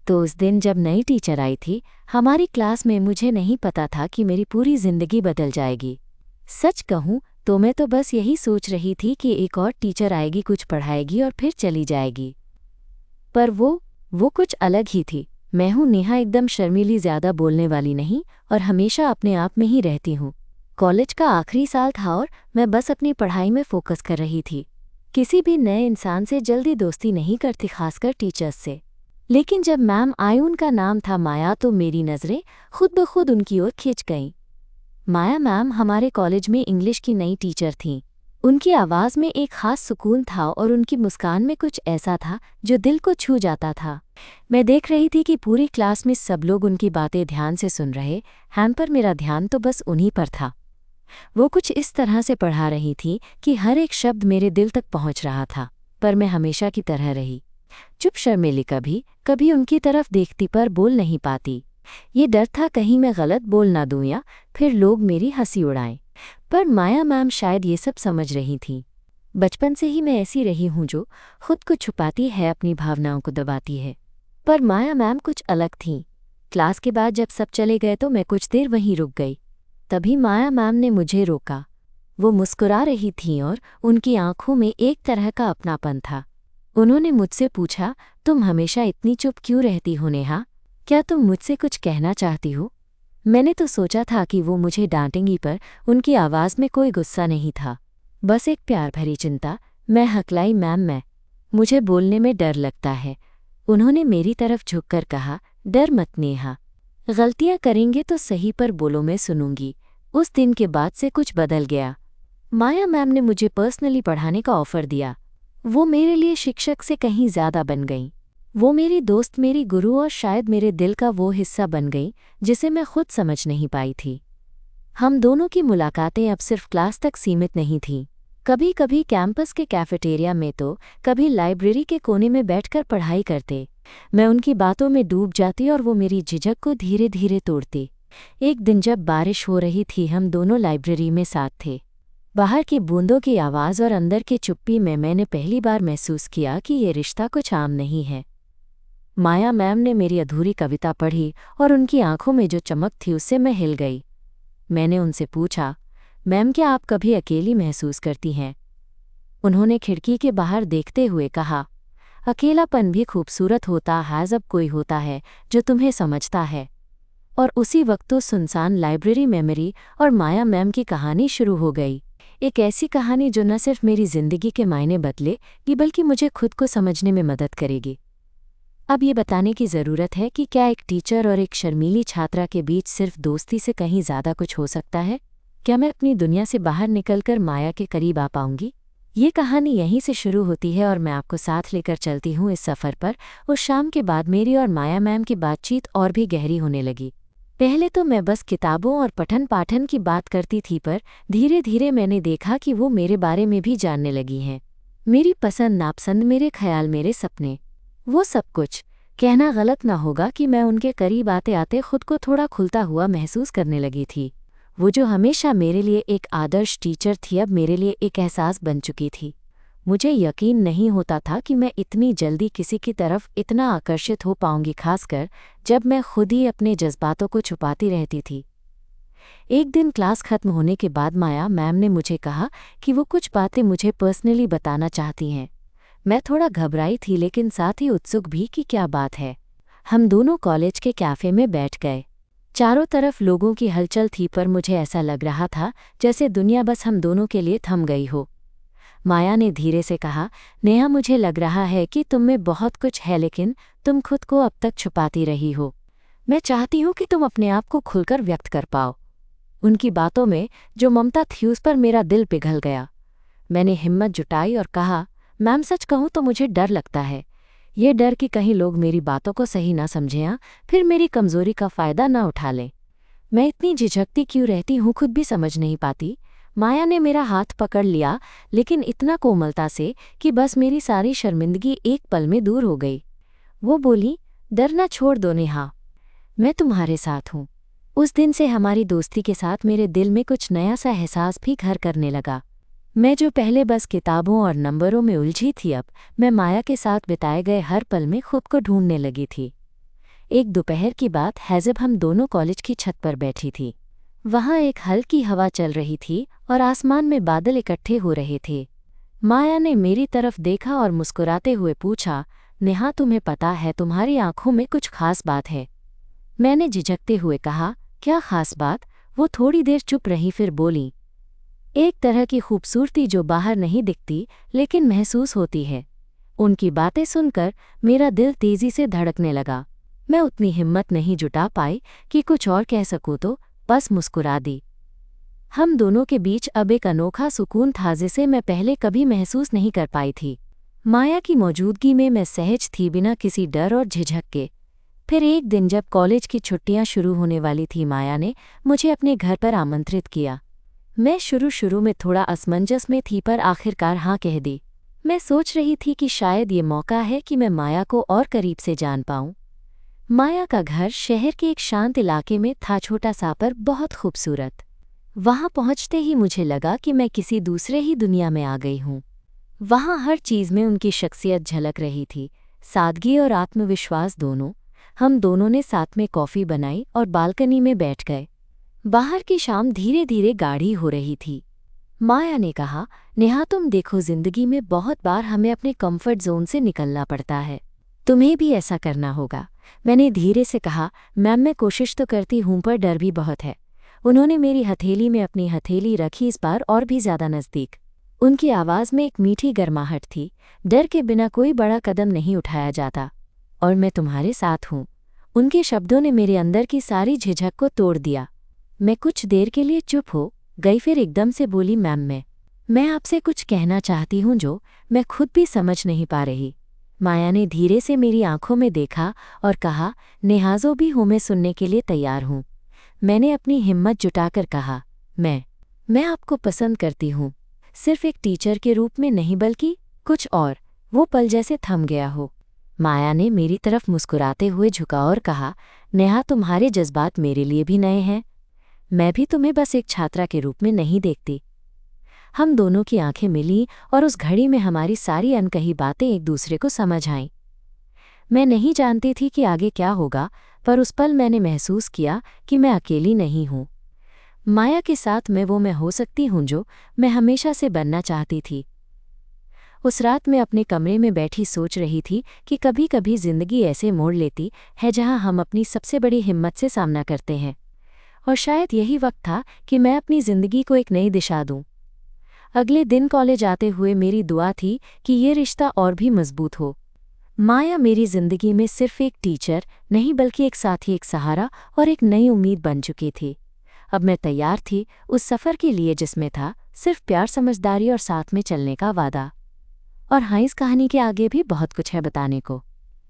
तो उस दिन जब नई टीचर आई थी हमारी क्लास में, मुझे नहीं पता था कि मेरी पूरी जिंदगी बदल जाएगी। सच कहूँ तो मैं तो बस यही सोच रही थी कि एक और टीचर आएगी, कुछ पढ़ाएगी और फिर चली जाएगी। पर वो कुछ अलग ही थी। मैं हूँ नेहा, एकदम शर्मीली, ज़्यादा बोलने वाली नहीं और हमेशा अपने आप में ही रहती हूँ। कॉलेज का आखिरी साल था और मैं बस अपनी पढ़ाई में फोकस कर रही थी। किसी भी नए इंसान से जल्दी दोस्ती नहीं करती, खासकर टीचर्स से। लेकिन जब मैम आई, उनका नाम था माया, तो मेरी नज़रें खुद ब खुद उनकी ओर खिंच गईं। माया मैम हमारे कॉलेज में इंग्लिश की नई टीचर थीं। उनकी आवाज़ में एक ख़ास सुकून था और उनकी मुस्कान में कुछ ऐसा था जो दिल को छू जाता था। मैं देख रही थी कि पूरी क्लास में सब लोग उनकी बातें ध्यान से सुन रहे हैं, पर मेरा ध्यान तो बस उन्हीं पर था। वो कुछ इस तरह से पढ़ा रही थी कि हर एक शब्द मेरे दिल तक पहुंच रहा था। पर मैं हमेशा की तरह रही, चुप, शर्मीली, कभी उनकी तरफ देखती पर बोल नहीं पाती। ये डर था कहीं मैं गलत बोल ना दूं या फिर लोग मेरी हंसी उड़ाएं। पर माया मैम शायद ये सब समझ रही थी। बचपन से ही मैं ऐसी रही हूँ जो खुद को छुपाती है, अपनी भावनाओं को दबाती है। पर माया मैम कुछ अलग थीं। क्लास के बाद जब सब चले गए तो मैं कुछ देर वहीं रुक गई। तभी माया मैम ने मुझे रोका। वो मुस्कुरा रही थीं और उनकी आंखों में एक तरह का अपनापन था। उन्होंने मुझसे पूछा, तुम हमेशा इतनी चुप क्यों रहती हो नेहा? क्या तुम मुझसे कुछ कहना चाहती हो? मैंने तो सोचा था कि वो मुझे डांटेंगी, पर उनकी आवाज़ में कोई गुस्सा नहीं था, बस एक प्यार भरी चिंता। मैं हकलाई, मैम, मुझे बोलने में डर लगता है। उन्होंने मेरी तरफ झुककर कहा, डर मत नेहा, गलतियां करेंगे तो सही, पर बोलो, मैं सुनूंगी। उस दिन के बाद से कुछ बदल गया। माया मैम ने मुझे पर्सनली पढ़ाने का ऑफ़र दिया। वो मेरे लिए शिक्षक से कहीं ज़्यादा बन गईं। वो मेरी दोस्त, मेरी गुरु और शायद मेरे दिल का वो हिस्सा बन गईं जिसे मैं खुद समझ नहीं पाई थी। हम दोनों की मुलाकातें अब सिर्फ क्लास तक सीमित नहीं थीं। कभी कभी कैंपस के कैफेटेरिया में तो कभी लाइब्रेरी के कोने में बैठकर पढ़ाई करते। मैं उनकी बातों में डूब जाती और वो मेरी झिझक को धीरे धीरे तोड़ती। एक दिन जब बारिश हो रही थी, हम दोनों लाइब्रेरी में साथ थे। बाहर की बूंदों की आवाज़ और अंदर की चुप्पी में मैंने पहली बार महसूस किया कि ये रिश्ता कुछ आम नहीं है। माया मैम ने मेरी अधूरी कविता पढ़ी और उनकी आंखों में जो चमक थी उससे मैं हिल गई। मैंने उनसे पूछा, मैम, क्या आप कभी अकेली महसूस करती हैं? उन्होंने खिड़की के बाहर देखते हुए कहा, अकेलापन भी खूबसूरत होता है जब कोई होता है जो तुम्हें समझता है। और उसी वक्त तो सुनसान लाइब्रेरी मेमोरी और माया मैम की कहानी शुरू हो गई। एक ऐसी कहानी जो न सिर्फ मेरी ज़िंदगी के मायने बदलेगी बल्कि मुझे खुद को समझने में मदद करेगी। अब ये बताने की ज़रूरत है कि क्या एक टीचर और एक शर्मीली छात्रा के बीच सिर्फ दोस्ती से कहीं ज़्यादा कुछ हो सकता है? क्या मैं अपनी दुनिया से बाहर निकलकर माया के करीब आ पाऊंगी? ये कहानी यहीं से शुरू होती है और मैं आपको साथ लेकर चलती हूँ इस सफ़र पर। उस शाम के बाद मेरी और माया मैम की बातचीत और भी गहरी होने लगी। पहले तो मैं बस किताबों और पठन पाठन की बात करती थी, पर धीरे धीरे मैंने देखा कि वो मेरे बारे में भी जानने लगी हैं। मेरी पसंद नापसंद, मेरे ख्याल, मेरे सपने, वो सब कुछ। कहना गलत ना होगा कि मैं उनके करीब आते आते खुद को थोड़ा खुलता हुआ महसूस करने लगी थी। वो जो हमेशा मेरे लिए एक आदर्श टीचर थी, अब मेरे लिए एक एहसास बन चुकी थी। मुझे यकीन नहीं होता था कि मैं इतनी जल्दी किसी की तरफ इतना आकर्षित हो पाऊंगी, खासकर जब मैं खुद ही अपने जज्बातों को छुपाती रहती थी। एक दिन क्लास खत्म होने के बाद माया मैम ने मुझे कहा कि वो कुछ बातें मुझे पर्सनली बताना चाहती हैं। मैं थोड़ा घबराई थी, लेकिन साथ ही उत्सुक भी कि क्या बात है। हम दोनों कॉलेज के कैफ़े में बैठ गए। चारों तरफ लोगों की हलचल थी, पर मुझे ऐसा लग रहा था जैसे दुनिया बस हम दोनों के लिए थम गई हो। माया ने धीरे से कहा, नेहा, मुझे लग रहा है कि तुम में बहुत कुछ है, लेकिन तुम खुद को अब तक छुपाती रही हो। मैं चाहती हूँ कि तुम अपने आप को खुलकर व्यक्त कर पाओ। उनकी बातों में जो ममता थी उस पर मेरा दिल पिघल गया। मैंने हिम्मत जुटाई और कहा, मैम, सच कहूँ तो मुझे डर लगता है। ये डर कि कहीं लोग मेरी बातों को सही ना समझें, फिर मेरी कमज़ोरी का फ़ायदा ना उठा लें। मैं इतनी झिझकती क्यों रहती हूँ, खुद भी समझ नहीं पाती। माया ने मेरा हाथ पकड़ लिया, लेकिन इतना कोमलता से कि बस मेरी सारी शर्मिंदगी एक पल में दूर हो गई। वो बोली, डरना छोड़ दो नेहा, मैं तुम्हारे साथ हूँ। उस दिन से हमारी दोस्ती के साथ मेरे दिल में कुछ नया सा एहसास भी घर करने लगा। मैं जो पहले बस किताबों और नंबरों में उलझी थी, अब मैं माया के साथ बिताए गए हर पल में खुद को ढूंढने लगी थी। एक दोपहर की बात है जब हम दोनों कॉलेज की छत पर बैठी थी। वहाँ एक हल्की हवा चल रही थी और आसमान में बादल इकट्ठे हो रहे थे। माया ने मेरी तरफ देखा और मुस्कुराते हुए पूछा, नेहा तुम्हें पता है तुम्हारी आंखों में कुछ खास बात है। मैंने झिझकते हुए कहा, क्या खास बात? वो थोड़ी देर चुप रही फिर बोली, एक तरह की खूबसूरती जो बाहर नहीं दिखती लेकिन महसूस होती है। उनकी बातें सुनकर मेरा दिल तेजी से धड़कने लगा। मैं उतनी हिम्मत नहीं जुटा पाई कि कुछ और कह सकूं तो बस मुस्कुरा दी। हम दोनों के बीच अब एक अनोखा सुकून था जिसे मैं पहले कभी महसूस नहीं कर पाई थी। माया की मौजूदगी में मैं सहज थी बिना किसी डर और झिझक के। फिर एक दिन जब कॉलेज की छुट्टियां शुरू होने वाली थी, माया ने मुझे अपने घर पर आमंत्रित किया। मैं शुरू में थोड़ा असमंजस में थी पर आखिरकार हाँ कह दी। मैं सोच रही थी कि शायद ये मौका है कि मैं माया को और करीब से जान पाऊं। माया का घर शहर के एक शांत इलाके में था, छोटा सा पर बहुत खूबसूरत। वहां पहुंचते ही मुझे लगा कि मैं किसी दूसरे ही दुनिया में आ गई हूं। वहां हर चीज़ में उनकी शख्सियत झलक रही थी, सादगी और आत्मविश्वास दोनों। हम दोनों ने साथ में कॉफ़ी बनाई और बालकनी में बैठ गए। बाहर की शाम धीरे धीरे गाढ़ी हो रही थी। माया ने कहा, नेहा तुम देखो, जिंदगी में बहुत बार हमें अपने कंफर्ट जोन से निकलना पड़ता है। तुम्हें भी ऐसा करना होगा। मैंने धीरे से कहा, मैम मैं कोशिश तो करती हूं पर डर भी बहुत है। उन्होंने मेरी हथेली में अपनी हथेली रखी, इस बार और भी ज्यादा नज़दीक। उनकी आवाज़ में एक मीठी गर्माहट थी। डर के बिना कोई बड़ा कदम नहीं उठाया जाता, और मैं तुम्हारे साथ हूँ। उनके शब्दों ने मेरे अंदर की सारी झिझक को तोड़ दिया। मैं कुछ देर के लिए चुप हो गई, फिर एकदम से बोली, मैम मैं आपसे कुछ कहना चाहती हूँ जो मैं खुद भी समझ नहीं पा रही। माया ने धीरे से मेरी आंखों में देखा और कहा, नेहाजो भी हूँ, मैं सुनने के लिए तैयार हूँ। मैंने अपनी हिम्मत जुटाकर कहा, मैं आपको पसंद करती हूँ, सिर्फ एक टीचर के रूप में नहीं बल्कि कुछ और। वो पल जैसे थम गया हो। माया ने मेरी तरफ मुस्कुराते हुए झुका और कहा, नेहा तुम्हारे जज्बात मेरे लिए भी नए हैं। मैं भी तुम्हें बस एक छात्रा के रूप में नहीं देखती। हम दोनों की आंखें मिलीं और उस घड़ी में हमारी सारी अनकही बातें एक दूसरे को समझ आईं। मैं नहीं जानती थी कि आगे क्या होगा, पर उस पल मैंने महसूस किया कि मैं अकेली नहीं हूँ। माया के साथ मैं हो सकती हूँ जो मैं हमेशा से बनना चाहती थी। उस रात मैं अपने कमरे में बैठी सोच रही थी कि कभी कभी जिंदगी ऐसे मोड़ लेती है जहाँ हम अपनी सबसे बड़ी हिम्मत से सामना करते हैं, और शायद यही वक्त था कि मैं अपनी जिंदगी को एक नई दिशा दूं। अगले दिन कॉलेज आते हुए मेरी दुआ थी कि ये रिश्ता और भी मजबूत हो। माया मेरी जिंदगी में सिर्फ एक टीचर नहीं बल्कि एक साथी, एक सहारा और एक नई उम्मीद बन चुकी थी। अब मैं तैयार थी उस सफ़र के लिए जिसमें था सिर्फ प्यार, समझदारी और साथ में चलने का वादा। और हाँ, इस कहानी के आगे भी बहुत कुछ है बताने को,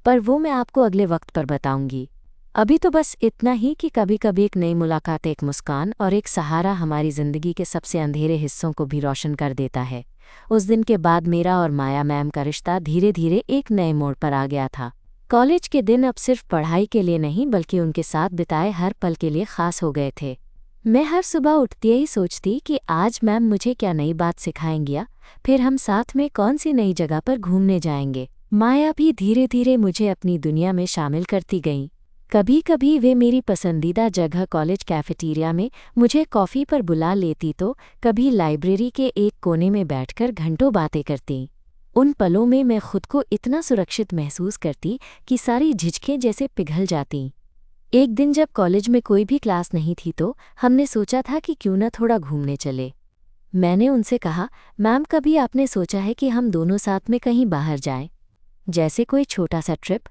पर वो मैं आपको अगले वक्त पर बताऊंगी। अभी तो बस इतना ही कि कभी कभी एक नई मुलाकात, एक मुस्कान और एक सहारा हमारी ज़िंदगी के सबसे अंधेरे हिस्सों को भी रोशन कर देता है। उस दिन के बाद मेरा और माया मैम का रिश्ता धीरे धीरे एक नए मोड़ पर आ गया था। कॉलेज के दिन अब सिर्फ पढ़ाई के लिए नहीं बल्कि उनके साथ बिताए हर पल के लिए खास हो गए थे। मैं हर सुबह उठती ही सोचती कि आज मैम मुझे क्या नई बात सिखाएंगी, या फिर हम साथ में कौन सी नई जगह पर घूमने जाएंगे। माया भी धीरे धीरे मुझे अपनी दुनिया में शामिल करती गईं। कभी कभी वे मेरी पसंदीदा जगह कॉलेज कैफेटेरिया में मुझे कॉफ़ी पर बुला लेती तो कभी लाइब्रेरी के एक कोने में बैठकर घंटों बातें करती। उन पलों में मैं खुद को इतना सुरक्षित महसूस करती कि सारी झिझकें जैसे पिघल जातीं। एक दिन जब कॉलेज में कोई भी क्लास नहीं थी तो हमने सोचा था कि क्यों न थोड़ा घूमने चले। मैंने उनसे कहा, मैम कभी आपने सोचा है कि हम दोनों साथ में कहीं बाहर जाएं, जैसे कोई छोटा सा ट्रिप?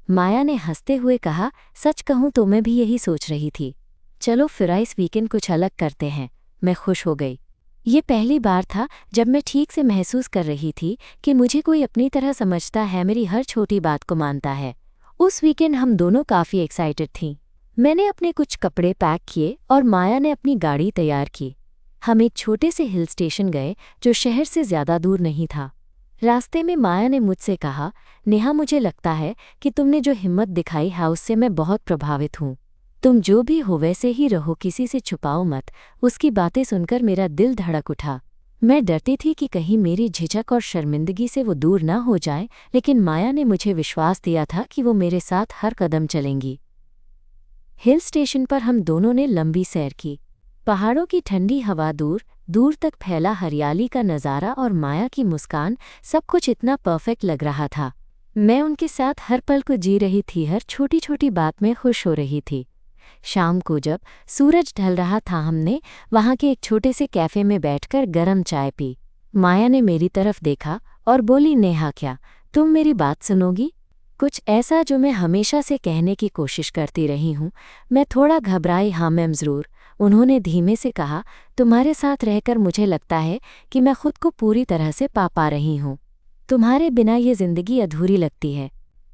माया ने हंसते हुए कहा, सच कहूँ तो मैं भी यही सोच रही थी। चलो फिर इस वीकेंड कुछ अलग करते हैं। मैं खुश हो गई। ये पहली बार था जब मैं ठीक से महसूस कर रही थी कि मुझे कोई अपनी तरह समझता है, मेरी हर छोटी बात को मानता है। उस वीकेंड हम दोनों काफ़ी एक्साइटेड थीं। मैंने अपने कुछ कपड़े पैक किए और माया ने अपनी गाड़ी तैयार की। हम एक छोटे से हिल स्टेशन गए जो शहर से ज़्यादा दूर नहीं था। रास्ते में माया ने मुझसे कहा, नेहा मुझे लगता है कि तुमने जो हिम्मत दिखाई है उससे मैं बहुत प्रभावित हूँ। तुम जो भी हो वैसे ही रहो, किसी से छुपाओ मत। उसकी बातें सुनकर मेरा दिल धड़क उठा। मैं डरती थी कि कहीं मेरी झिझक और शर्मिंदगी से वो दूर न हो जाए, लेकिन माया ने मुझे विश्वास दिया था कि वो मेरे साथ हर कदम चलेंगी। हिल स्टेशन पर हम दोनों ने लंबी सैर की। पहाड़ों की ठंडी हवा, दूर दूर तक फैला हरियाली का नज़ारा और माया की मुस्कान, सब कुछ इतना परफेक्ट लग रहा था। मैं उनके साथ हर पल को जी रही थी, हर छोटी छोटी बात में खुश हो रही थी। शाम को जब सूरज ढल रहा था, हमने वहाँ के एक छोटे से कैफ़े में बैठकर गरम चाय पी। माया ने मेरी तरफ देखा और बोली, नेहा, क्या तुम मेरी बात सुनोगी? कुछ ऐसा जो मैं हमेशा से कहने की कोशिश करती रही हूँ। मैं थोड़ा घबराई, हाँ मैम ज़रूर, उन्होंने धीमे से कहा। तुम्हारे साथ रहकर मुझे लगता है कि मैं खुद को पूरी तरह से पा रही हूँ। तुम्हारे बिना ये ज़िंदगी अधूरी लगती है।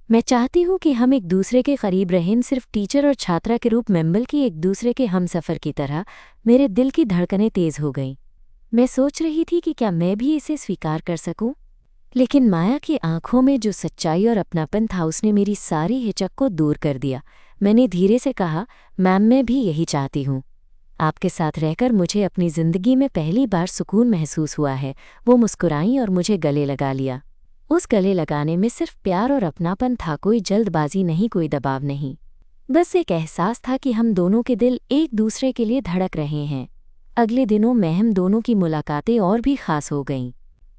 मैं चाहती हूँ कि हम एक दूसरे के करीब रहें, सिर्फ टीचर और छात्रा के रूप में, बल्कि एक दूसरे के हमसफ़र की तरह। मेरे दिल की धड़कनें तेज़ हो गईं। मैं सोच रही थी कि क्या मैं भी इसे स्वीकार कर सकूं, लेकिन माया की आंखों में जो सच्चाई और अपनापन था, उसने मेरी सारी हिचक को दूर कर दिया। मैंने धीरे से कहा, मैम, मैं भी यही चाहती हूँ। आपके साथ रहकर मुझे अपनी ज़िंदगी में पहली बार सुकून महसूस हुआ है। वो मुस्कुराईं और मुझे गले लगा लिया। उस गले लगाने में सिर्फ प्यार और अपनापन था, कोई जल्दबाजी नहीं, कोई दबाव नहीं। बस एक एहसास था कि हम दोनों के दिल एक दूसरे के लिए धड़क रहे हैं। अगले दिनों में हम दोनों की मुलाकातें और भी खास हो गईं।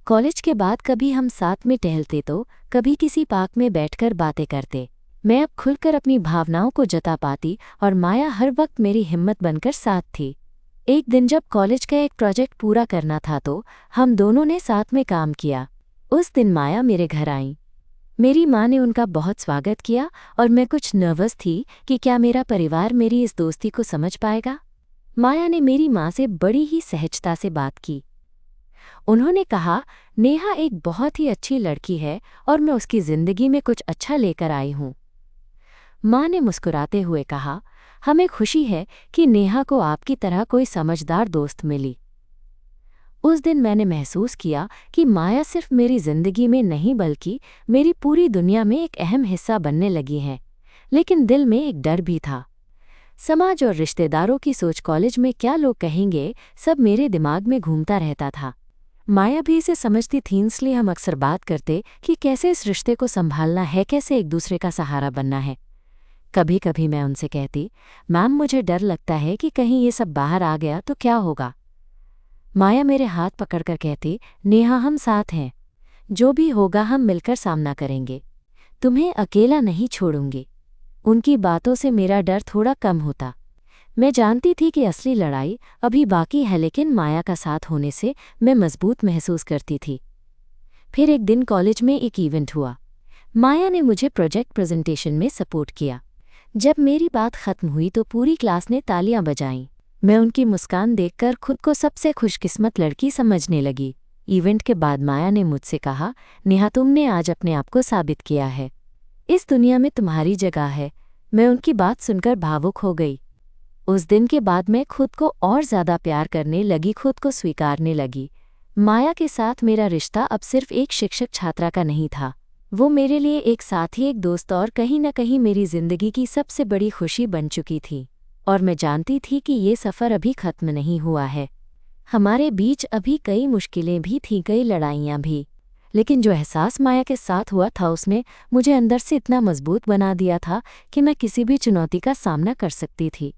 कॉलेज के बाद कभी हम साथ में टहलते तो कभी किसी पार्क में बैठकर बातें करते। मैं अब खुलकर अपनी भावनाओं को जता पाती और माया हर वक्त मेरी हिम्मत बनकर साथ थी। एक दिन जब कॉलेज का एक प्रोजेक्ट पूरा करना था तो हम दोनों ने साथ में काम किया। उस दिन माया मेरे घर आईं। मेरी माँ ने उनका बहुत स्वागत किया और मैं कुछ नर्वस थी कि क्या मेरा परिवार मेरी इस दोस्ती को समझ पाएगा। माया ने मेरी माँ से बड़ी ही सहजता से बात की। उन्होंने कहा, नेहा एक बहुत ही अच्छी लड़की है और मैं उसकी ज़िंदगी में कुछ अच्छा लेकर आई हूँ। माँ ने मुस्कुराते हुए कहा, हमें खुशी है कि नेहा को आपकी तरह कोई समझदार दोस्त मिली। उस दिन मैंने महसूस किया कि माया सिर्फ मेरी ज़िंदगी में नहीं, बल्कि मेरी पूरी दुनिया में एक अहम हिस्सा बनने लगी हैं। लेकिन दिल में एक डर भी था। समाज और रिश्तेदारों की सोच, कॉलेज में क्या लोग कहेंगे, सब मेरे दिमाग में घूमता रहता था। माया भी इसे समझती थी, इसलिए हम अक्सर बात करते कि कैसे इस रिश्ते को संभालना है, कैसे एक दूसरे का सहारा बनना है। कभी कभी मैं उनसे कहती, मैम, मुझे डर लगता है कि कहीं ये सब बाहर आ गया तो क्या होगा। माया मेरे हाथ पकड़कर कहती, नेहा, हम साथ हैं, जो भी होगा हम मिलकर सामना करेंगे, तुम्हें अकेला नहीं छोड़ूंगी। उनकी बातों से मेरा डर थोड़ा कम होता। मैं जानती थी कि असली लड़ाई अभी बाकी है, लेकिन माया का साथ होने से मैं मजबूत महसूस करती थी। फिर एक दिन कॉलेज में एक इवेंट हुआ। माया ने मुझे प्रोजेक्ट प्रेजेंटेशन में सपोर्ट किया। जब मेरी बात खत्म हुई तो पूरी क्लास ने तालियां बजाईं। मैं उनकी मुस्कान देखकर खुद को सबसे खुशकिस्मत लड़की समझने लगी। इवेंट के बाद माया ने मुझसे कहा, नेहा, तुमने आज अपने आप को साबित किया है। इस दुनिया में तुम्हारी जगह है। मैं उनकी बात सुनकर भावुक हो गई। उस दिन के बाद मैं खुद को और ज़्यादा प्यार करने लगी, खुद को स्वीकारने लगी। माया के साथ मेरा रिश्ता अब सिर्फ एक शिक्षक छात्रा का नहीं था। वो मेरे लिए एक साथी, एक दोस्त और कहीं न कहीं मेरी ज़िंदगी की सबसे बड़ी खुशी बन चुकी थी। और मैं जानती थी कि ये सफ़र अभी ख़त्म नहीं हुआ है। हमारे बीच अभी कई मुश्किलें भी थीं, कई लड़ाइयाँ भी। लेकिन जो एहसास माया के साथ हुआ था, उसने मुझे अंदर से इतना मजबूत बना दिया था कि मैं किसी भी चुनौती का सामना कर सकती थी।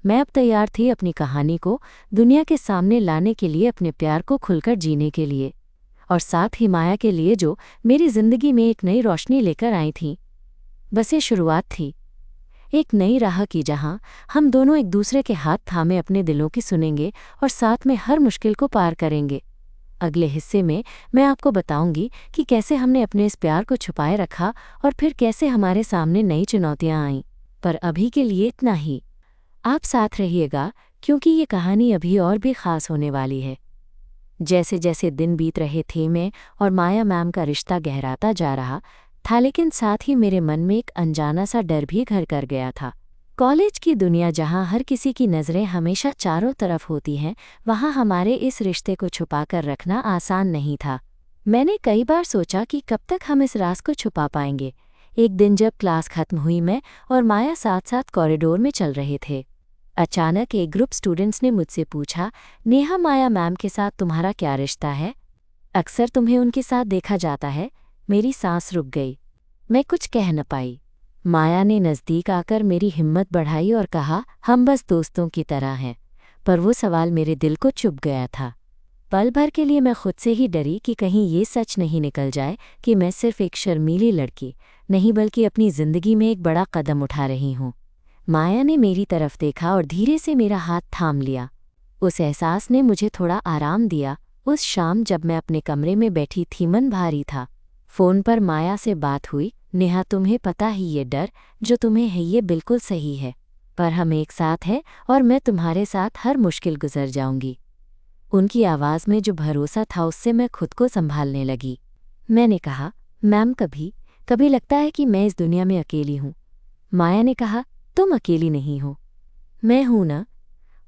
मैं अब तैयार थी अपनी कहानी को दुनिया के सामने लाने के लिए, अपने प्यार को खुलकर जीने के लिए, और साथ ही माया के लिए, जो मेरी ज़िंदगी में एक नई रोशनी लेकर आई थी। बस ये शुरुआत थी, एक नई राह की, जहां हम दोनों एक दूसरे के हाथ थामे अपने दिलों की सुनेंगे और साथ में हर मुश्किल को पार करेंगे। अगले हिस्से में मैं आपको बताऊंगी कि कैसे हमने अपने इस प्यार को छुपाए रखा और फिर कैसे हमारे सामने नई चुनौतियां आईं। पर अभी के लिए इतना ही। आप साथ रहिएगा, क्योंकि ये कहानी अभी और भी खास होने वाली है। जैसे जैसे दिन बीत रहे थे, मैं और माया मैम का रिश्ता गहराता जा रहा था, लेकिन साथ ही मेरे मन में एक अनजाना सा डर भी घर कर गया था। कॉलेज की दुनिया, जहाँ हर किसी की नज़रें हमेशा चारों तरफ होती हैं, वहाँ हमारे इस रिश्ते को छुपा कर रखना आसान नहीं था। मैंने कई बार सोचा कि कब तक हम इस राज को छुपा पाएंगे। एक दिन जब क्लास खत्म हुई, मैं और माया साथ साथ कॉरिडोर में चल रहे थे। अचानक एक ग्रुप स्टूडेंट्स ने मुझसे पूछा, नेहा, माया मैम के साथ तुम्हारा क्या रिश्ता है? अक्सर तुम्हें उनके साथ देखा जाता है। मेरी सांस रुक गई। मैं कुछ कह न पाई। माया ने नज़दीक आकर मेरी हिम्मत बढ़ाई और कहा, हम बस दोस्तों की तरह हैं। पर वो सवाल मेरे दिल को चुभ गया था। पल भर के लिए मैं खुद से ही डरी कि कहीं ये सच नहीं निकल जाए कि मैं सिर्फ एक शर्मीली लड़की नहीं बल्कि अपनी ज़िंदगी में एक बड़ा कदम उठा रही हूँ। माया ने मेरी तरफ देखा और धीरे से मेरा हाथ थाम लिया। उस एहसास ने मुझे थोड़ा आराम दिया। उस शाम जब मैं अपने कमरे में बैठी थी, मन भारी था। फ़ोन पर माया से बात हुई। नेहा, तुम्हें पता ही ये डर जो तुम्हें है ये बिल्कुल सही है, पर हम एक साथ हैं और मैं तुम्हारे साथ हर मुश्किल गुजर जाऊंगी। उनकी आवाज़ में जो भरोसा था उससे मैं खुद को संभालने लगी। मैंने कहा, मैम, कभी कभी लगता है कि मैं इस दुनिया में अकेली हूँ। माया ने कहा, तुम अकेली नहीं हो, मैं हूं ना।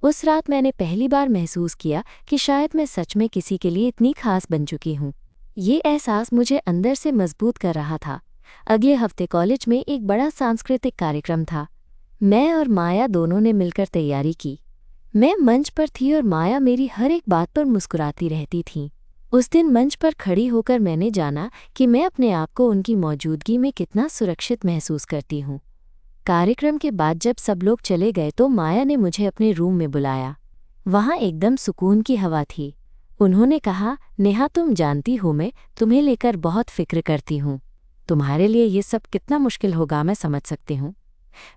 उस रात मैंने पहली बार महसूस किया कि शायद मैं सच में किसी के लिए इतनी खास बन चुकी हूँ। ये एहसास मुझे अंदर से मजबूत कर रहा था। अगले हफ्ते कॉलेज में एक बड़ा सांस्कृतिक कार्यक्रम था। मैं और माया दोनों ने मिलकर तैयारी की। मैं मंच पर थी और माया मेरी हर एक बात पर मुस्कुराती रहती थी। उस दिन मंच पर खड़ी होकर मैंने जाना कि मैं अपने आप को उनकी मौजूदगी में कितना सुरक्षित महसूस करती हूँ। कार्यक्रम के बाद जब सब लोग चले गए तो माया ने मुझे अपने रूम में बुलाया। वहाँ एकदम सुकून की हवा थी। उन्होंने कहा, नेहा, तुम जानती हो मैं तुम्हें लेकर बहुत फिक्र करती हूँ। तुम्हारे लिए ये सब कितना मुश्किल होगा मैं समझ सकती हूँ।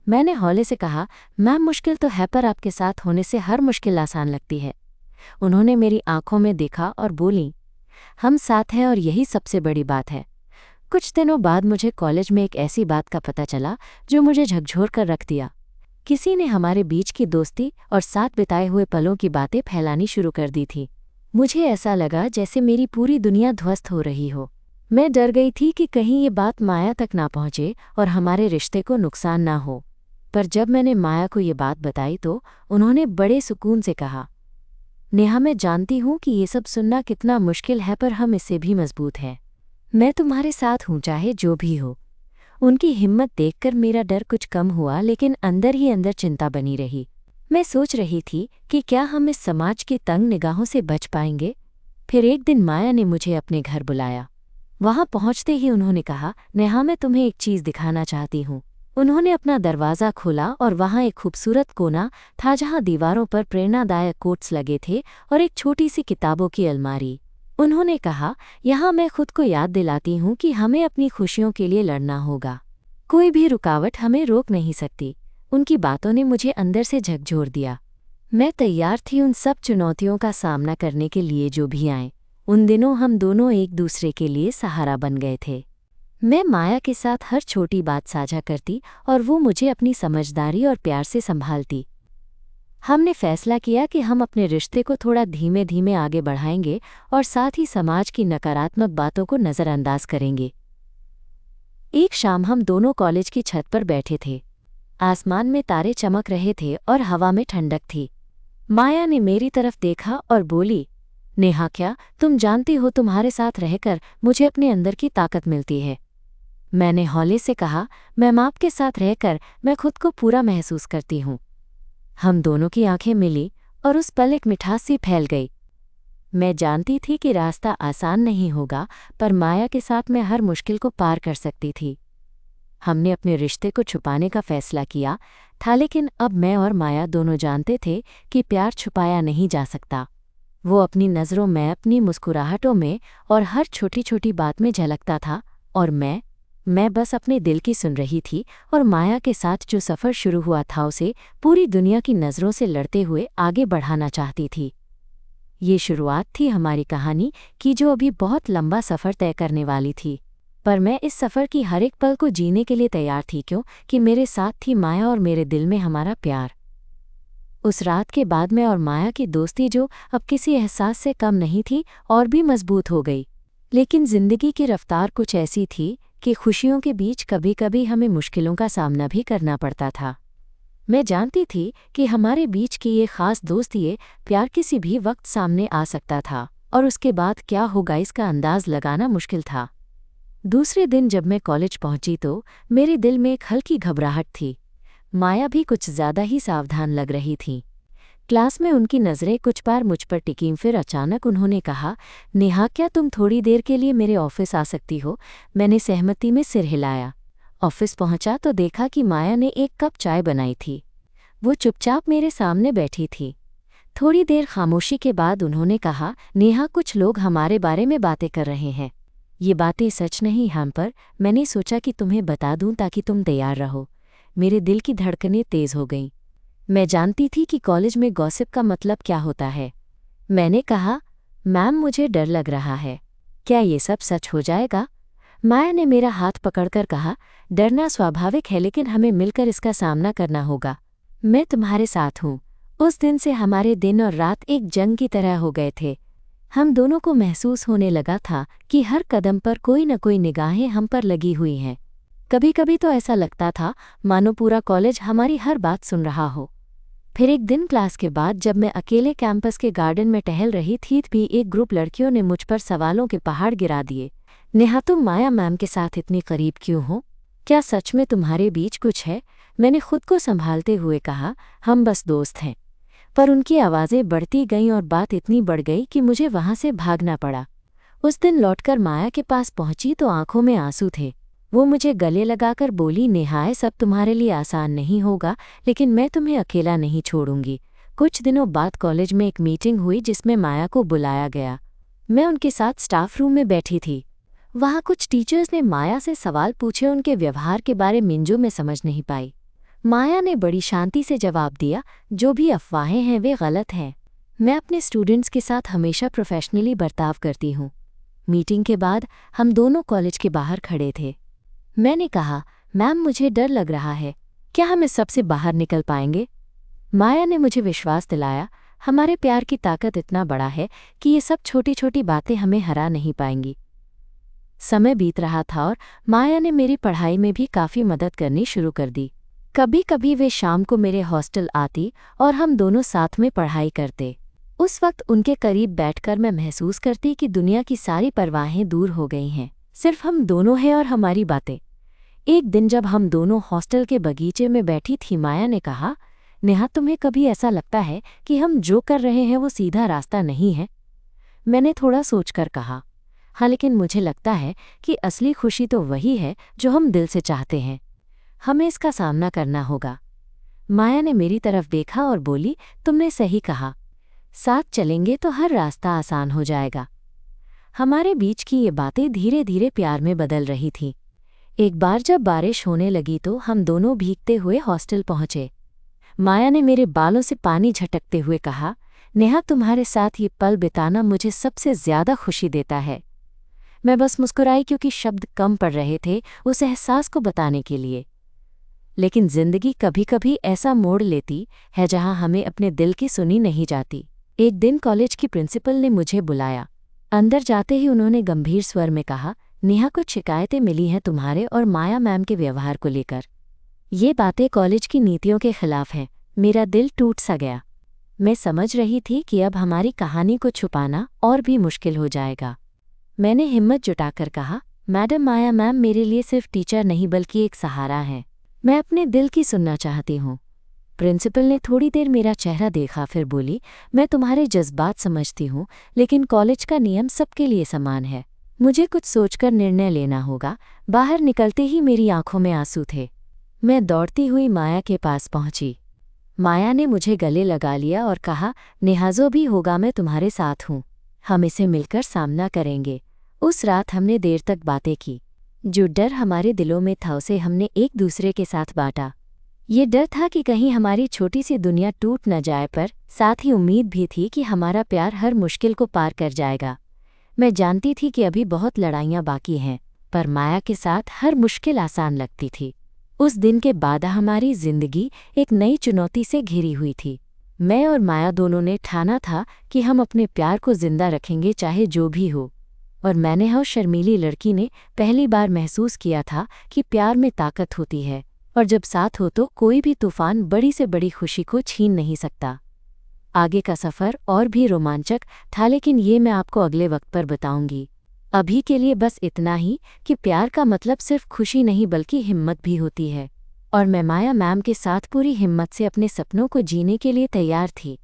मैंने हौले से कहा, मैम, मुश्किल तो है पर आपके साथ होने से हर मुश्किल आसान लगती है। उन्होंने मेरी आंखों में देखा और बोली, हम साथ हैं और यही सबसे बड़ी बात है। कुछ दिनों बाद मुझे कॉलेज में एक ऐसी बात का पता चला जो मुझे झकझोर कर रख दिया। किसी ने हमारे बीच की दोस्ती और साथ बिताए हुए पलों की बातें फैलानी शुरू कर दी थी। मुझे ऐसा लगा जैसे मेरी पूरी दुनिया ध्वस्त हो रही हो। मैं डर गई थी कि कहीं ये बात माया तक ना पहुंचे और हमारे रिश्ते को नुकसान ना हो। पर जब मैंने माया को ये बात बताई तो उन्होंने बड़े सुकून से कहा, नेहा, मैं जानती हूँ कि ये सब सुनना कितना मुश्किल है पर हम इससे भी मजबूत हैं। मैं तुम्हारे साथ हूँ चाहे जो भी हो। उनकी हिम्मत देखकर मेरा डर कुछ कम हुआ, लेकिन अंदर ही अंदर चिंता बनी रही। मैं सोच रही थी कि क्या हम इस समाज की तंग निगाहों से बच पाएंगे। फिर एक दिन माया ने मुझे अपने घर बुलाया। वहां पहुंचते ही उन्होंने कहा, नेहा, मैं तुम्हें एक चीज़ दिखाना चाहती हूँ। उन्होंने अपना दरवाज़ा खोला और वहां एक खूबसूरत कोना था जहां दीवारों पर प्रेरणादायक कोट्स लगे थे और एक छोटी सी किताबों की अलमारी। उन्होंने कहा, यहाँ मैं खुद को याद दिलाती हूँ कि हमें अपनी खुशियों के लिए लड़ना होगा। कोई भी रुकावट हमें रोक नहीं सकती। उनकी बातों ने मुझे अंदर से झकझोर दिया। मैं तैयार थी उन सब चुनौतियों का सामना करने के लिए जो भी आए। उन दिनों हम दोनों एक दूसरे के लिए सहारा बन गए थे। मैं माया के साथ हर छोटी बात साझा करती और वो मुझे अपनी समझदारी और प्यार से संभालती। हमने फैसला किया कि हम अपने रिश्ते को थोड़ा धीमे धीमे आगे बढ़ाएंगे और साथ ही समाज की नकारात्मक बातों को नज़रअंदाज करेंगे। एक शाम हम दोनों कॉलेज की छत पर बैठे थे। आसमान में तारे चमक रहे थे और हवा में ठंडक थी। माया ने मेरी तरफ देखा और बोली, नेहा, क्या तुम जानती हो तुम्हारे साथ रहकर मुझे अपने अंदर की ताकत मिलती है। मैंने हौले से कहा, मैम, आपके साथ रहकर मैं खुद को पूरा महसूस करती हूँ। हम दोनों की आंखें मिली और उस पल एक मिठास सी फैल गई। मैं जानती थी कि रास्ता आसान नहीं होगा, पर माया के साथ मैं हर मुश्किल को पार कर सकती थी। हमने अपने रिश्ते को छुपाने का फैसला किया था, लेकिन अब मैं और माया दोनों जानते थे कि प्यार छुपाया नहीं जा सकता। वो अपनी नज़रों में, अपनी मुस्कुराहटों में और हर छोटी छोटी बात में झलकता था, और मैं बस अपने दिल की सुन रही थी और माया के साथ जो सफ़र शुरू हुआ था उसे पूरी दुनिया की नज़रों से लड़ते हुए आगे बढ़ाना चाहती थी। ये शुरुआत थी हमारी कहानी की जो अभी बहुत लंबा सफ़र तय करने वाली थी। पर मैं इस सफ़र की हर एक पल को जीने के लिए तैयार थी, क्योंकि मेरे साथ थी माया और मेरे दिल में हमारा प्यार। उस रात के बाद मैं और माया की दोस्ती, जो अब किसी एहसास से कम नहीं थी, और भी मजबूत हो गई। लेकिन जिंदगी की रफ्तार कुछ ऐसी थी कि खुशियों के बीच कभी कभी हमें मुश्किलों का सामना भी करना पड़ता था। मैं जानती थी कि हमारे बीच की ये खास दोस्ती, ये प्यार किसी भी वक्त सामने आ सकता था, और उसके बाद क्या होगा इसका अंदाज लगाना मुश्किल था। दूसरे दिन जब मैं कॉलेज पहुंची तो मेरे दिल में एक हल्की घबराहट थी। माया भी कुछ ज़्यादा ही सावधान लग रही थी। क्लास में उनकी नज़रें कुछ बार मुझ पर टिकीं, फिर अचानक उन्होंने कहा, नेहा क्या तुम थोड़ी देर के लिए मेरे ऑफिस आ सकती हो? मैंने सहमति में सिर हिलाया। ऑफिस पहुंचा तो देखा कि माया ने एक कप चाय बनाई थी। वो चुपचाप मेरे सामने बैठी थी। थोड़ी देर खामोशी के बाद उन्होंने कहा, नेहा कुछ लोग हमारे बारे में बातें कर रहे हैं। ये बातें सच नहीं हम पर मैंने सोचा कि तुम्हें बता दूं ताकि तुम तैयार रहो। मेरे दिल की धड़कनें तेज़ हो गईं। मैं जानती थी कि कॉलेज में गॉसिप का मतलब क्या होता है। मैंने कहा, मैम मुझे डर लग रहा है। क्या ये सब सच हो जाएगा? माया ने मेरा हाथ पकड़कर कहा, डरना स्वाभाविक है लेकिन हमें मिलकर इसका सामना करना होगा। मैं तुम्हारे साथ हूँ। उस दिन से हमारे दिन और रात एक जंग की तरह हो गए थे। हम दोनों को महसूस होने लगा था कि हर कदम पर कोई न कोई निगाहें हम पर लगी हुई हैं। कभी कभी तो ऐसा लगता था मानो पूरा कॉलेज हमारी हर बात सुन रहा हो। फिर एक दिन क्लास के बाद जब मैं अकेले कैंपस के गार्डन में टहल रही थी भी एक ग्रुप लड़कियों ने मुझ पर सवालों के पहाड़ गिरा दिए। नेहा तुम माया मैम के साथ इतनी करीब क्यों हो? क्या सच में तुम्हारे बीच कुछ है? मैंने खुद को संभालते हुए कहा, हम बस दोस्त हैं। पर उनकी आवाज़ें बढ़ती गईं और बात इतनी बढ़ गई कि मुझे वहाँ से भागना पड़ा। उस दिन लौटकर माया के पास पहुंची तो आंखों में आंसू थे। वो मुझे गले लगाकर बोली, नेहा सब तुम्हारे लिए आसान नहीं होगा लेकिन मैं तुम्हें अकेला नहीं छोड़ूंगी। कुछ दिनों बाद कॉलेज में एक मीटिंग हुई जिसमें माया को बुलाया गया। मैं उनके साथ स्टाफ रूम में बैठी थी। वहाँ कुछ टीचर्स ने माया से सवाल पूछे। उनके व्यवहार के बारे में जो मैं समझ नहीं पाई। माया ने बड़ी शांति से जवाब दिया, जो भी अफवाहें हैं वे गलत हैं। मैं अपने स्टूडेंट्स के साथ हमेशा प्रोफेशनली बर्ताव करती हूँ। मीटिंग के बाद हम दोनों कॉलेज के बाहर खड़े थे। मैंने कहा, मैम मुझे डर लग रहा है। क्या हम इस सबसे बाहर निकल पाएंगे? माया ने मुझे विश्वास दिलाया, हमारे प्यार की ताकत इतना बड़ा है कि ये सब छोटी छोटी बातें हमें हरा नहीं पाएंगी। समय बीत रहा था और माया ने मेरी पढ़ाई में भी काफ़ी मदद करनी शुरू कर दी। कभी कभी वे शाम को मेरे हॉस्टल आती और हम दोनों साथ में पढ़ाई करते। उस वक्त उनके करीब बैठकर मैं महसूस करती कि दुनिया की सारी परवाहें दूर हो गई हैं। सिर्फ हम दोनों हैं और हमारी बातें। एक दिन जब हम दोनों हॉस्टल के बगीचे में बैठी थी, माया ने कहा, नेहा तुम्हें कभी ऐसा लगता है कि हम जो कर रहे हैं वो सीधा रास्ता नहीं है? मैंने थोड़ा सोचकर कहा, हाँ लेकिन मुझे लगता है कि असली खुशी तो वही है जो हम दिल से चाहते हैं। हमें इसका सामना करना होगा। माया ने मेरी तरफ देखा और बोली, तुमने सही कहा। साथ चलेंगे तो हर रास्ता आसान हो जाएगा। हमारे बीच की ये बातें धीरे धीरे प्यार में बदल रही थीं। एक बार जब बारिश होने लगी तो हम दोनों भीगते हुए हॉस्टल पहुंचे। माया ने मेरे बालों से पानी झटकते हुए कहा, नेहा तुम्हारे साथ ये पल बिताना मुझे सबसे ज़्यादा खुशी देता है। मैं बस मुस्कुराई क्योंकि शब्द कम पड़ रहे थे उस एहसास को बताने के लिए। लेकिन जिंदगी कभी कभी ऐसा मोड़ लेती है जहां हमें अपने दिल की सुनी नहीं जाती। एक दिन कॉलेज की प्रिंसिपल ने मुझे बुलाया। अंदर जाते ही उन्होंने गंभीर स्वर में कहा, नेहा कुछ शिकायतें मिली हैं तुम्हारे और माया मैम के व्यवहार को लेकर। ये बातें कॉलेज की नीतियों के खिलाफ हैं। मेरा दिल टूट सा गया। मैं समझ रही थी कि अब हमारी कहानी को छुपाना और भी मुश्किल हो जाएगा। मैंने हिम्मत जुटाकर कहा, मैडम माया मैम मेरे लिए सिर्फ टीचर नहीं बल्कि एक सहारा है। मैं अपने दिल की सुनना चाहती हूँ। प्रिंसिपल ने थोड़ी देर मेरा चेहरा देखा, फिर बोली, मैं तुम्हारे जज्बात समझती हूँ लेकिन कॉलेज का नियम सबके लिए समान है। मुझे कुछ सोचकर निर्णय लेना होगा। बाहर निकलते ही मेरी आंखों में आंसू थे। मैं दौड़ती हुई माया के पास पहुंची। माया ने मुझे गले लगा लिया और कहा, नेहा जो भी होगा मैं तुम्हारे साथ हूँ। हम इसे मिलकर सामना करेंगे। उस रात हमने देर तक बातें की। जो डर हमारे दिलों में था उसे हमने एक दूसरे के साथ बांटा। ये डर था कि कहीं हमारी छोटी सी दुनिया टूट न जाए, पर साथ ही उम्मीद भी थी कि हमारा प्यार हर मुश्किल को पार कर जाएगा। मैं जानती थी कि अभी बहुत लड़ाइयाँ बाकी हैं, पर माया के साथ हर मुश्किल आसान लगती थी। उस दिन के बाद हमारी जिंदगी एक नई चुनौती से घिरी हुई थी। मैं और माया दोनों ने ठाना था कि हम अपने प्यार को जिंदा रखेंगे चाहे जो भी हो। और मैंने उस शर्मीली लड़की ने पहली बार महसूस किया था कि प्यार में ताकत होती है और जब साथ हो तो कोई भी तूफान बड़ी से बड़ी खुशी को छीन नहीं सकता। आगे का सफ़र और भी रोमांचक था लेकिन ये मैं आपको अगले वक्त पर बताऊंगी। अभी के लिए बस इतना ही कि प्यार का मतलब सिर्फ खुशी नहीं बल्कि हिम्मत भी होती है। और मैं माया मैम के साथ पूरी हिम्मत से अपने सपनों को जीने के लिए तैयार थी।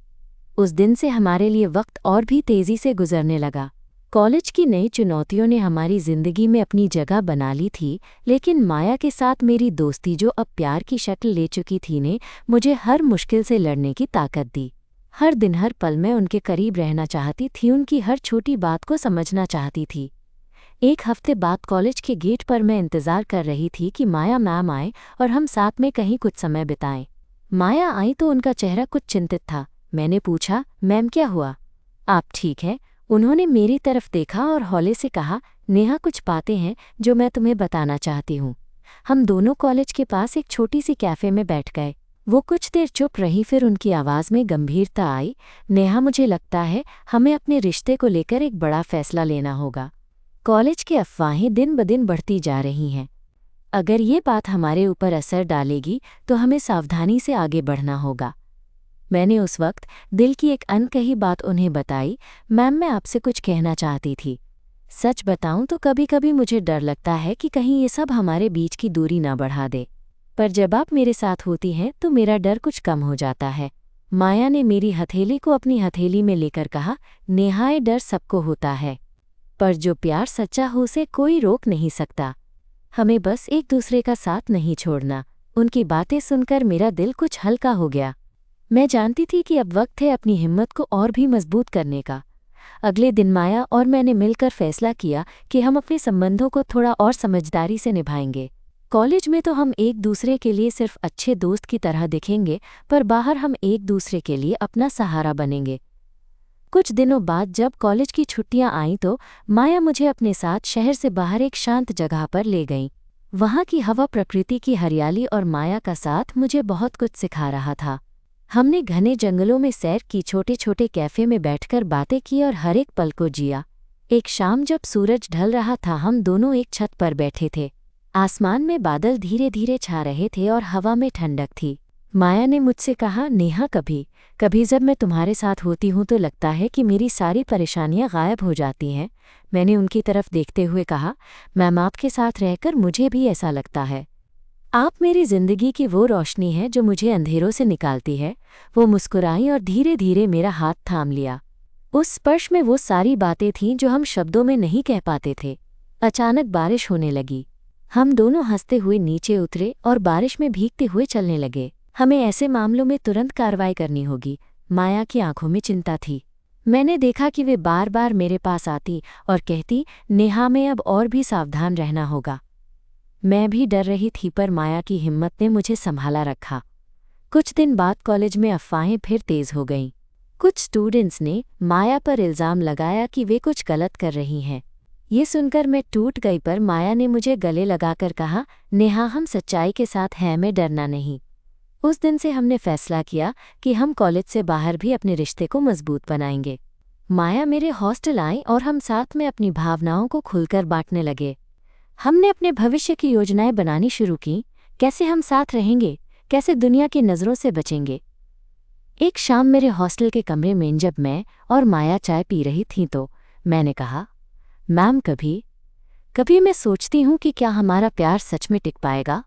उस दिन से हमारे लिए वक्त और भी तेज़ी से गुजरने लगा। कॉलेज की नई चुनौतियों ने हमारी ज़िंदगी में अपनी जगह बना ली थी, लेकिन माया के साथ मेरी दोस्ती जो अब प्यार की शक्ल ले चुकी थी ने मुझे हर मुश्किल से लड़ने की ताकत दी। हर दिन हर पल मैं उनके करीब रहना चाहती थी, उनकी हर छोटी बात को समझना चाहती थी। एक हफ्ते बाद कॉलेज के गेट पर मैं इंतज़ार कर रही थी कि माया मैम आए और हम साथ में कहीं कुछ समय बिताएं। माया आई तो उनका चेहरा कुछ चिंतित था। मैंने पूछा, मैम क्या हुआ? आप ठीक हैं? उन्होंने मेरी तरफ देखा और हौले से कहा, नेहा कुछ बातें हैं जो मैं तुम्हें बताना चाहती हूँ। हम दोनों कॉलेज के पास एक छोटी सी कैफ़े में बैठ गए। वो कुछ देर चुप रही, फिर उनकी आवाज़ में गंभीरता आई। नेहा, मुझे लगता है हमें अपने रिश्ते को लेकर एक बड़ा फैसला लेना होगा। कॉलेज की अफवाहें दिन ब दिन बढ़ती जा रही हैं। अगर ये बात हमारे ऊपर असर डालेगी तो हमें सावधानी से आगे बढ़ना होगा। मैंने उस वक्त दिल की एक अनकही बात उन्हें बताई। मैम, मैं आपसे कुछ कहना चाहती थी। सच बताऊं तो कभी कभी मुझे डर लगता है कि कहीं ये सब हमारे बीच की दूरी ना बढ़ा दे, पर जब आप मेरे साथ होती हैं तो मेरा डर कुछ कम हो जाता है। माया ने मेरी हथेली को अपनी हथेली में लेकर कहा, नेहा, ये डर सबको होता है, पर जो प्यार सच्चा हो उसे कोई रोक नहीं सकता। हमें बस एक दूसरे का साथ नहीं छोड़ना। उनकी बातें सुनकर मेरा दिल कुछ हल्का हो गया। मैं जानती थी कि अब वक्त है अपनी हिम्मत को और भी मजबूत करने का। अगले दिन माया और मैंने मिलकर फैसला किया कि हम अपने संबंधों को थोड़ा और समझदारी से निभाएंगे। कॉलेज में तो हम एक दूसरे के लिए सिर्फ अच्छे दोस्त की तरह दिखेंगे, पर बाहर हम एक दूसरे के लिए अपना सहारा बनेंगे। कुछ दिनों बाद जब कॉलेज की छुट्टियां आईं तो माया मुझे अपने साथ शहर से बाहर एक शांत जगह पर ले गईं। वहाँ की हवा, प्रकृति की हरियाली और माया का साथ मुझे बहुत कुछ सिखा रहा था। हमने घने जंगलों में सैर की, छोटे छोटे कैफ़े में बैठकर बातें की और हर एक पल को जिया। एक शाम जब सूरज ढल रहा था, हम दोनों एक छत पर बैठे थे। आसमान में बादल धीरे धीरे छा रहे थे और हवा में ठंडक थी। माया ने मुझसे कहा, नेहा, कभी कभी जब मैं तुम्हारे साथ होती हूँ तो लगता है कि मेरी सारी परेशानियाँ गायब हो जाती हैं। मैंने उनकी तरफ देखते हुए कहा, मैम, आपके साथ रहकर मुझे भी ऐसा लगता है। आप मेरी जिंदगी की वो रोशनी है जो मुझे अंधेरों से निकालती है। वो मुस्कुराई और धीरे धीरे मेरा हाथ थाम लिया। उस स्पर्श में वो सारी बातें थीं जो हम शब्दों में नहीं कह पाते थे। अचानक बारिश होने लगी। हम दोनों हंसते हुए नीचे उतरे और बारिश में भीगते हुए चलने लगे। हमें ऐसे मामलों में तुरंत कार्रवाई करनी होगी। माया की आंखों में चिंता थी। मैंने देखा कि वे बार बार मेरे पास आती और कहती, नेहा, में अब और भी सावधान रहना होगा। मैं भी डर रही थी, पर माया की हिम्मत ने मुझे संभाला रखा। कुछ दिन बाद कॉलेज में अफवाहें फिर तेज हो गईं। कुछ स्टूडेंट्स ने माया पर इल्ज़ाम लगाया कि वे कुछ गलत कर रही हैं। ये सुनकर मैं टूट गई, पर माया ने मुझे गले लगाकर कहा, नेहा, हम सच्चाई के साथ हैं, में डरना नहीं। उस दिन से हमने फैसला किया कि हम कॉलेज से बाहर भी अपने रिश्ते को मजबूत बनाएंगे। माया मेरे हॉस्टल आई और हम साथ में अपनी भावनाओं को खुलकर बांटने लगे। हमने अपने भविष्य की योजनाएं बनानी शुरू की। कैसे हम साथ रहेंगे, कैसे दुनिया की नज़रों से बचेंगे। एक शाम मेरे हॉस्टल के कमरे में जब मैं और माया चाय पी रही थीं तो मैंने कहा, मैम, कभी कभी मैं सोचती हूँ कि क्या हमारा प्यार सच में टिक पाएगा।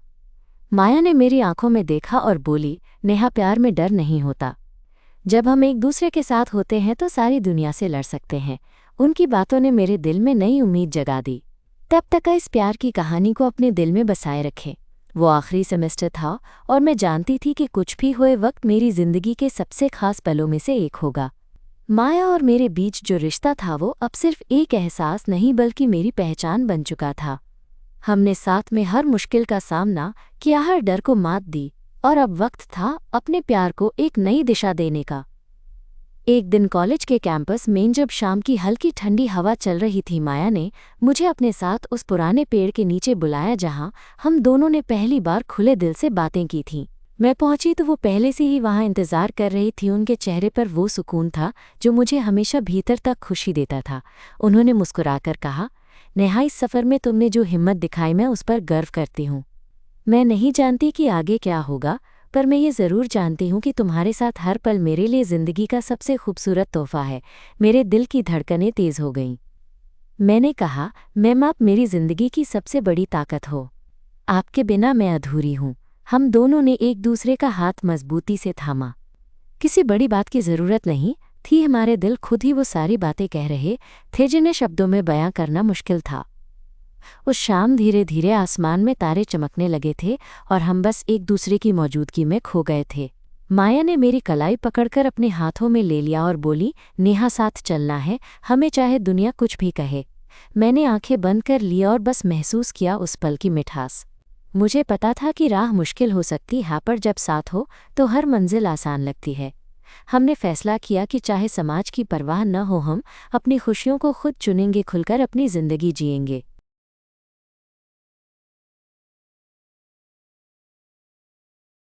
माया ने मेरी आंखों में देखा और बोली, नेहा, प्यार में डर नहीं होता। जब हम एक दूसरे के साथ होते हैं तो सारी दुनिया से लड़ सकते हैं। उनकी बातों ने मेरे दिल में नई उम्मीद जगा दी। तब तक इस प्यार की कहानी को अपने दिल में बसाए रखे। वो आखिरी सेमेस्टर था और मैं जानती थी कि कुछ भी होए वक्त मेरी जिंदगी के सबसे खास पलों में से एक होगा। माया और मेरे बीच जो रिश्ता था वो अब सिर्फ एक एहसास नहीं बल्कि मेरी पहचान बन चुका था। हमने साथ में हर मुश्किल का सामना किया, हर डर को मात दी और अब वक्त था अपने प्यार को एक नई दिशा देने का। एक दिन कॉलेज के कैंपस में जब शाम की हल्की ठंडी हवा चल रही थी, माया ने मुझे अपने साथ उस पुराने पेड़ के नीचे बुलाया जहां हम दोनों ने पहली बार खुले दिल से बातें की थीं। मैं पहुंची तो वो पहले से ही वहां इंतजार कर रही थी। उनके चेहरे पर वो सुकून था जो मुझे हमेशा भीतर तक खुशी देता था। उन्होंने मुस्कुराकर कहा, नेहा, इस सफ़र में तुमने जो हिम्मत दिखाई मैं उस पर गर्व करती हूँ। मैं नहीं जानती कि आगे क्या होगा, पर मैं ये ज़रूर जानती हूँ कि तुम्हारे साथ हर पल मेरे लिए ज़िंदगी का सबसे खूबसूरत तोहफ़ा है। मेरे दिल की धड़कनें तेज़ हो गईं। मैंने कहा, मैम, आप मेरी ज़िंदगी की सबसे बड़ी ताकत हो। आपके बिना मैं अधूरी हूँ। हम दोनों ने एक दूसरे का हाथ मजबूती से थामा। किसी बड़ी बात की ज़रूरत नहीं थी, हमारे दिल खुद ही वो सारी बातें कह रहे थे जिन्हें शब्दों में बयां करना मुश्किल था। उस शाम धीरे धीरे आसमान में तारे चमकने लगे थे और हम बस एक दूसरे की मौजूदगी में खो गए थे। माया ने मेरी कलाई पकड़कर अपने हाथों में ले लिया और बोली, नेहा साथ चलना है, हमें चाहे दुनिया कुछ भी कहे। मैंने आंखें बंद कर ली और बस महसूस किया उस पल की मिठास। मुझे पता था कि राह मुश्किल हो सकती है, पर जब साथ हो तो हर मंजिल आसान लगती है। हमने फैसला किया कि चाहे समाज की परवाह न हो, हम अपनी खुशियों को खुद चुनेंगे, खुलकर अपनी ज़िंदगी जिएंगे।